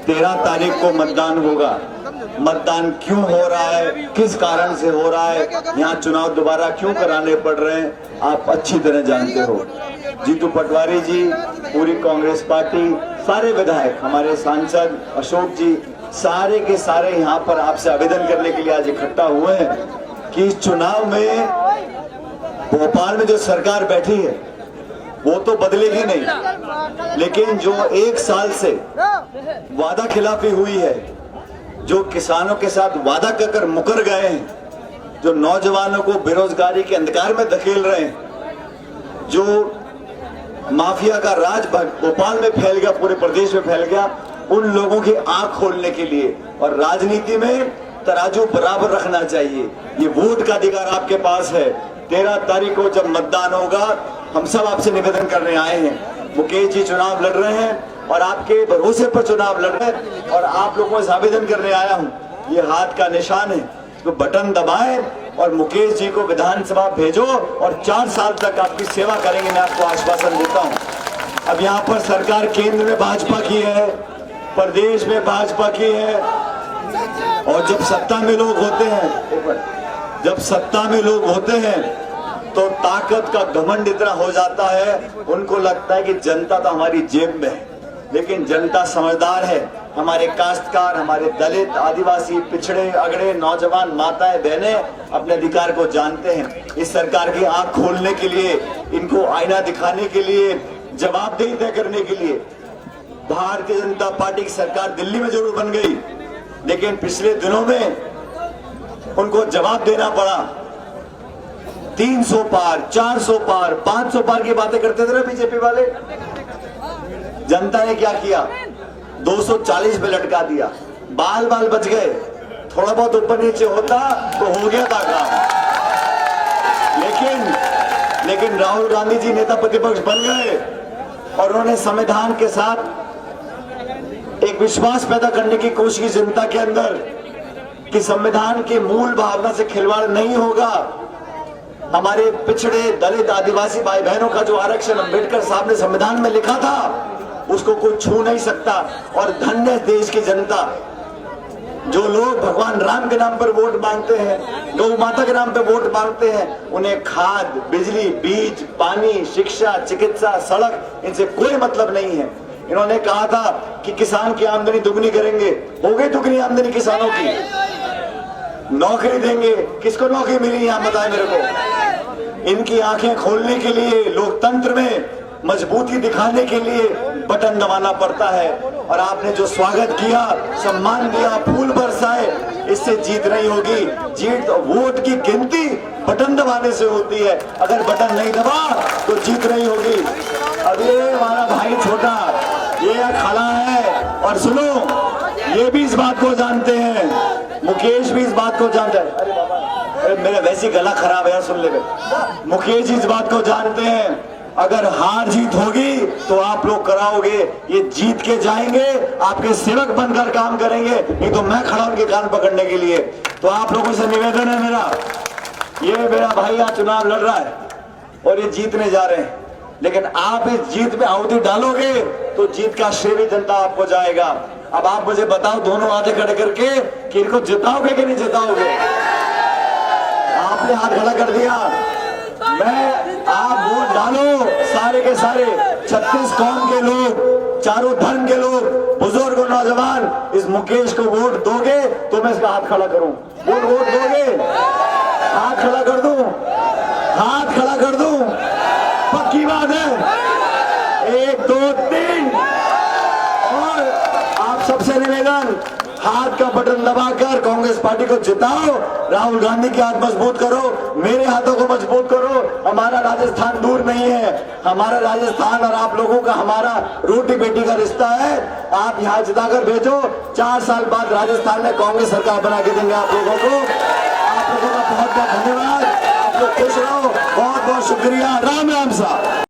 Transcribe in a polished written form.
13 तारीख को मतदान होगा। मतदान क्यों हो रहा है, किस कारण से हो रहा है, यहाँ चुनाव दोबारा क्यों कराने पड़ रहे हैं, आप अच्छी तरह जानते हो। जीतू पटवारी जी, पूरी कांग्रेस पार्टी, सारे विधायक, हमारे सांसद अशोक जी, सारे के सारे यहाँ पर आपसे आवेदन करने के लिए आज इकट्ठा हुए हैं कि इस चुनाव में भोपाल में जो सरकार बैठी है वो तो बदलेगी नहीं, लेकिन जो 1 साल से वादा खिलाफी हुई है, जो किसानों के साथ वादा कर मुकर गए हैं, जो नौजवानों को बेरोजगारी के अंधकार में धकेल रहे हैं, जो माफिया का राज भोपाल में फैल गया, पूरे प्रदेश में फैल गया, उन लोगों की आंख खोलने के लिए और राजनीति में तराजू बराबर रखना चाहिए। ये वोट का अधिकार आपके पास है। 13 तारीख को जब मतदान होगा, हम सब आपसे निवेदन करने आए हैं। मुकेश जी चुनाव लड़ रहे हैं और आपके भरोसे पर चुनाव लड़ रहे हैं और आप लोगों से आवेदन करने आया हूं, ये हाथ का निशान है, तो बटन दबाएं और मुकेश जी को विधानसभा भेजो और 4 साल तक आपकी सेवा करेंगे, मैं आपको आश्वासन देता हूं। अब यहाँ पर सरकार केंद्र में भाजपा की है, प्रदेश में भाजपा की है, और जब सत्ता में लोग होते हैं, जब सत्ता में लोग होते हैं तो ताकत का घमंड इतना हो जाता है, उनको लगता है कि जनता तो हमारी जेब में है, लेकिन जनता समझदार है। हमारे काश्तकार, हमारे दलित, आदिवासी, पिछड़े, अगड़े, नौजवान, माताएं, बहनें अपने अधिकार को जानते हैं। इस सरकार की आंख खोलने के लिए, इनको आईना दिखाने के लिए, जवाबदेही तय करने के लिए भारतीय जनता पार्टी की सरकार दिल्ली में जरूर बन गई, लेकिन पिछले दिनों में उनको जवाब देना पड़ा। 300 पार, 400 पार, 500 पार की बातें करते थे ना बीजेपी वाले। जनता ने क्या किया, 240 पे लटका दिया, बाल बाल बच गए। थोड़ा बहुत ऊपर नीचे होता तो हो गया था काम, लेकिन राहुल गांधी जी नेता प्रतिपक्ष बन गए और उन्होंने संविधान के साथ एक विश्वास पैदा करने की कोशिश की जनता के अंदर कि संविधान की मूल भावना से खिलवाड़ नहीं होगा। हमारे पिछड़े, दलित, आदिवासी भाई बहनों का जो आरक्षण अम्बेडकर साहब ने संविधान में लिखा था, उसको कोई छू नहीं सकता। और धन्य देश की जनता, जो लोग भगवान राम के नाम पर वोट मांगते हैं, गौ माता के नाम पर वोट मांगते हैं, उन्हें खाद, बिजली, बीज, पानी, शिक्षा, चिकित्सा, सड़क, इनसे कोई मतलब नहीं है। इन्होंने कहा था कि किसान की आमदनी दुगनी करेंगे, हो गई दुगनी आमदनी किसानों की। नौकरी देंगे, किसको नौकरी मिली यहाँ बताएं मेरे को। इनकी आंखें खोलने के लिए, लोकतंत्र में मजबूती दिखाने के लिए बटन दबाना पड़ता है। और आपने जो स्वागत किया, सम्मान दिया, फूल बरसाए, इससे जीत नहीं होगी। जीत वोट की गिनती बटन दबाने से होती है। अगर बटन नहीं दबा तो जीत नहीं होगी। अब ये हमारा भाई छोटा ये खड़ा है, और सुनो, ये भी इस बात को जानते हैं, मुकेश भी इस बात को जानता है। अरे बाबा, अरे मेरा वैसे गला खराब है यार, सुन ले। मुकेश जी इस बात को जानते हैं, अगर हार जीत होगी तो आप लोग कराओगे, ये जीत के जाएंगे, आपके सेवक बनकर काम करेंगे, नहीं तो मैं खड़ा उनके कान पकड़ने के लिए। तो आप लोगों से निवेदन है मेरा, ये मेरा भाई आज चुनाव लड़ रहा है और ये जीतने जा रहे हैं, लेकिन आप इस जीत में आहुति डालोगे तो जीत का श्रेय भी जनता आपको जाएगा। अब आप मुझे बताओ, दोनों हाथ खड़े करके, कि इनको जिताओगे कि नहीं जिताओगे? आपने हाथ खड़ा कर दिया, आप वोट डालो, सारे के सारे 36 कौम के लोग, चारों धर्म के लोग, बुजुर्ग और नौजवान, इस मुकेश को वोट दोगे तो मैं इसका हाथ खड़ा करूं। वोट दोगे? हाथ खड़ा कर दूं? हाथ खड़ा कर दूं? पक्की बात है। 1 2 3। और आप सबसे निवेदन, हाथ का बटन दबाकर कांग्रेस पार्टी को जिताओ, राहुल गांधी के हाथ मजबूत करो, मेरे हाथों को मजबूत करो। हमारा राजस्थान दूर नहीं है, हमारा राजस्थान और आप लोगों का हमारा रोटी बेटी का रिश्ता है। आप यहाँ जिताकर भेजो, 4 साल बाद राजस्थान में कांग्रेस सरकार बना के देंगे आप लोगों को। आप लोगों का बहुत बहुत धन्यवाद, आप लोग खुश रहो, बहुत बहुत शुक्रिया। राम राम साहब।